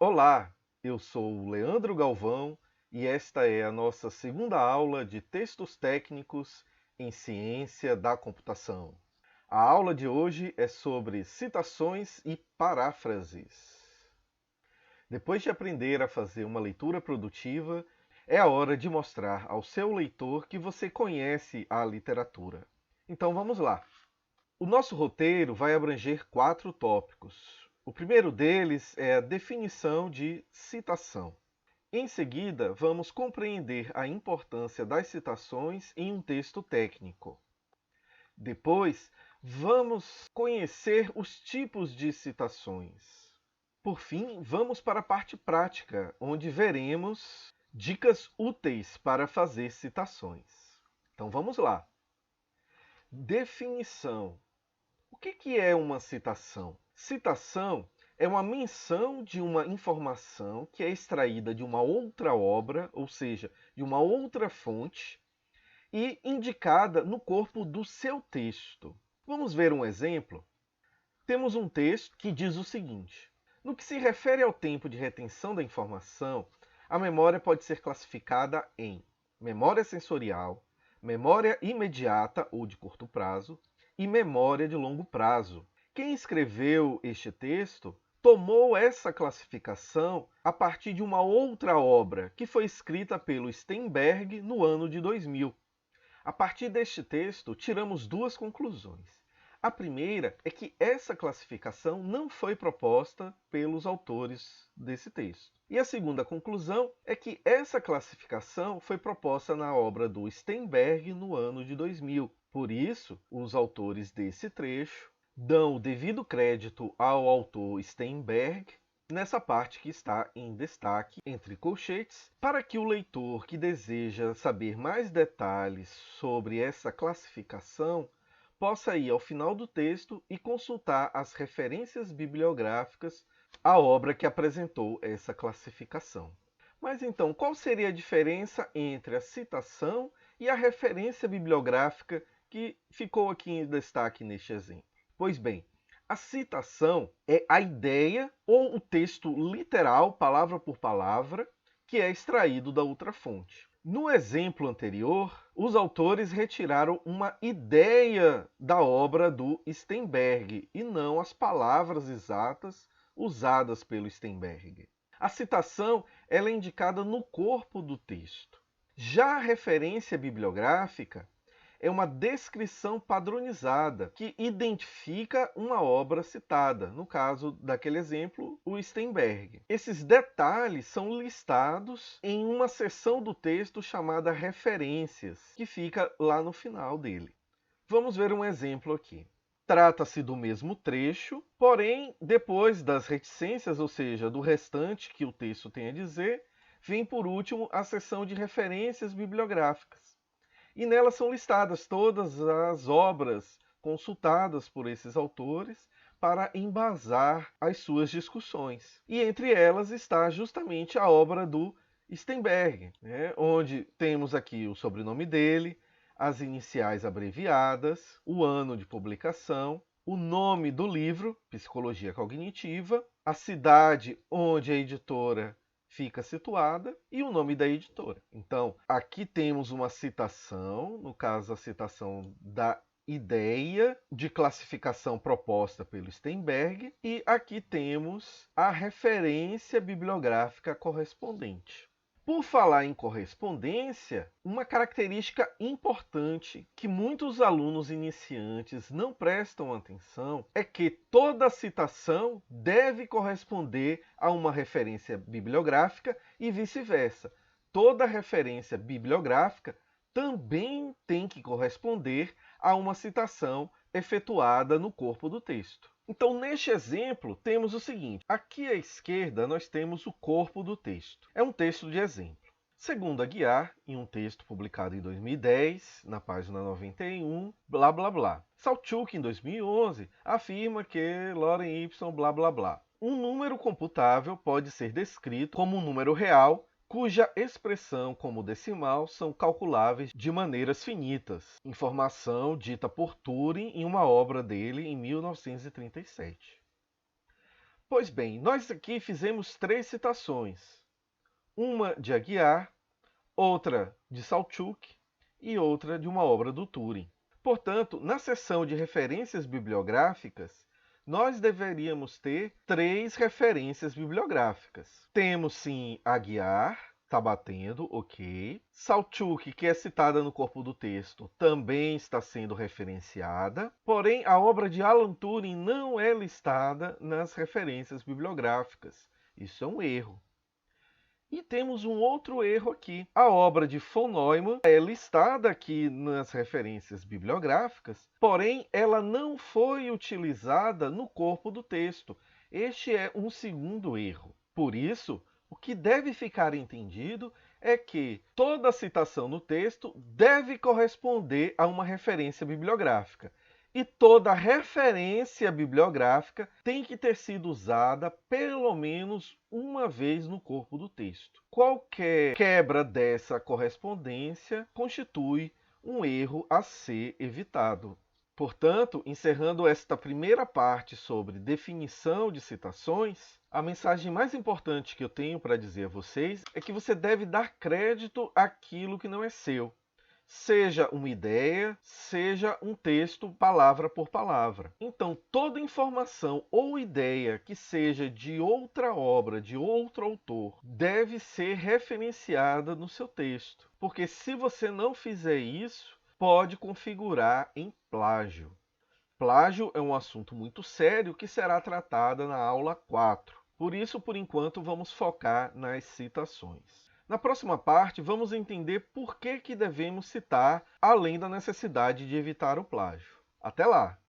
Olá, eu sou o Leandro Galvão e esta é a nossa segunda aula de textos técnicos em ciência da computação. A aula de hoje é sobre citações e paráfrases. Depois de aprender a fazer uma leitura produtiva, é a hora de mostrar ao seu leitor que você conhece a literatura. Então vamos lá. O nosso roteiro vai abranger 4 tópicos. O primeiro deles é a definição de citação. Em seguida, vamos compreender a importância das citações em um texto técnico. Depois, vamos conhecer os tipos de citações. Por fim, vamos para a parte prática, onde veremos dicas úteis para fazer citações. Então vamos lá. Definição. O que é uma citação? Citação é uma menção de uma informação que é extraída de uma outra obra, ou seja, de uma outra fonte, e indicada no corpo do seu texto. Vamos ver um exemplo? Temos um texto que diz o seguinte: no que se refere ao tempo de retenção da informação, a memória pode ser classificada em memória sensorial, memória imediata ou de curto prazo, e memória de longo prazo. Quem escreveu este texto tomou essa classificação a partir de uma outra obra que foi escrita pelo Steinberg no ano de 2000. A partir deste texto, tiramos 2 conclusões. A primeira é que essa classificação não foi proposta pelos autores desse texto. E a segunda conclusão é que essa classificação foi proposta na obra do Steinberg no ano de 2000. Por isso, os autores desse trecho dão o devido crédito ao autor Steinberg nessa parte que está em destaque entre colchetes, para que o leitor que deseja saber mais detalhes sobre essa classificação possa ir ao final do texto e consultar as referências bibliográficas à obra que apresentou essa classificação. Mas então, qual seria a diferença entre a citação e a referência bibliográfica que ficou aqui em destaque neste exemplo? Pois bem, a citação é a ideia ou o texto literal, palavra por palavra, que é extraído da outra fonte. No exemplo anterior, os autores retiraram uma ideia da obra do Steinberg e não as palavras exatas usadas pelo Steinberg. A citação ela é indicada no corpo do texto. Já a referência bibliográfica é uma descrição padronizada que identifica uma obra citada, no caso daquele exemplo, o Steinberg. Esses detalhes são listados em uma seção do texto chamada referências, que fica lá no final dele. Vamos ver um exemplo aqui. Trata-se do mesmo trecho, porém, depois das reticências, ou seja, do restante que o texto tem a dizer, vem por último a seção de referências bibliográficas. E nela são listadas todas as obras consultadas por esses autores para embasar as suas discussões. E entre elas está justamente a obra do Steinberg, onde temos aqui o sobrenome dele, as iniciais abreviadas, o ano de publicação, o nome do livro, Psicologia Cognitiva, a cidade onde a editora fica situada e o nome da editora. Então, aqui temos uma citação, no caso a citação da ideia de classificação proposta pelo Steinberg, e aqui temos a referência bibliográfica correspondente. Por falar em correspondência, uma característica importante que muitos alunos iniciantes não prestam atenção é que toda citação deve corresponder a uma referência bibliográfica e vice-versa. Toda referência bibliográfica também tem que corresponder a uma citação efetuada no corpo do texto. Então, neste exemplo, temos o seguinte. Aqui à esquerda, nós temos o corpo do texto. É um texto de exemplo. Segundo a Guiar, em um texto publicado em 2010, na página 91, blá blá blá. Saltchuk, em 2011, afirma que Lorem Y, blá blá blá. Um número computável pode ser descrito como um número real cuja expressão como decimal são calculáveis de maneiras finitas. Informação dita por Turing em uma obra dele em 1937. Pois bem, nós aqui fizemos 3 citações. Uma de Aguiar, outra de Saltchuk e outra de uma obra do Turing. Portanto, na seção de referências bibliográficas, nós deveríamos ter 3 referências bibliográficas. Temos sim Aguiar, está batendo, ok. Saltchuk, que é citada no corpo do texto, também está sendo referenciada. Porém, a obra de Alan Turing não é listada nas referências bibliográficas. Isso é um erro. E temos um outro erro aqui. A obra de von Neumann é listada aqui nas referências bibliográficas, porém ela não foi utilizada no corpo do texto. Este é um segundo erro. Por isso, o que deve ficar entendido é que toda citação no texto deve corresponder a uma referência bibliográfica. E toda referência bibliográfica tem que ter sido usada pelo menos uma vez no corpo do texto. Qualquer quebra dessa correspondência constitui um erro a ser evitado. Portanto, encerrando esta primeira parte sobre definição de citações, a mensagem mais importante que eu tenho para dizer a vocês é que você deve dar crédito àquilo que não é seu. Seja uma ideia, seja um texto palavra por palavra. Então, toda informação ou ideia que seja de outra obra, de outro autor, deve ser referenciada no seu texto. Porque se você não fizer isso, pode configurar em plágio. Plágio é um assunto muito sério que será tratado na aula 4. Por isso, por enquanto, vamos focar nas citações. Na próxima parte, vamos entender por que devemos citar, além da necessidade de evitar o plágio. Até lá!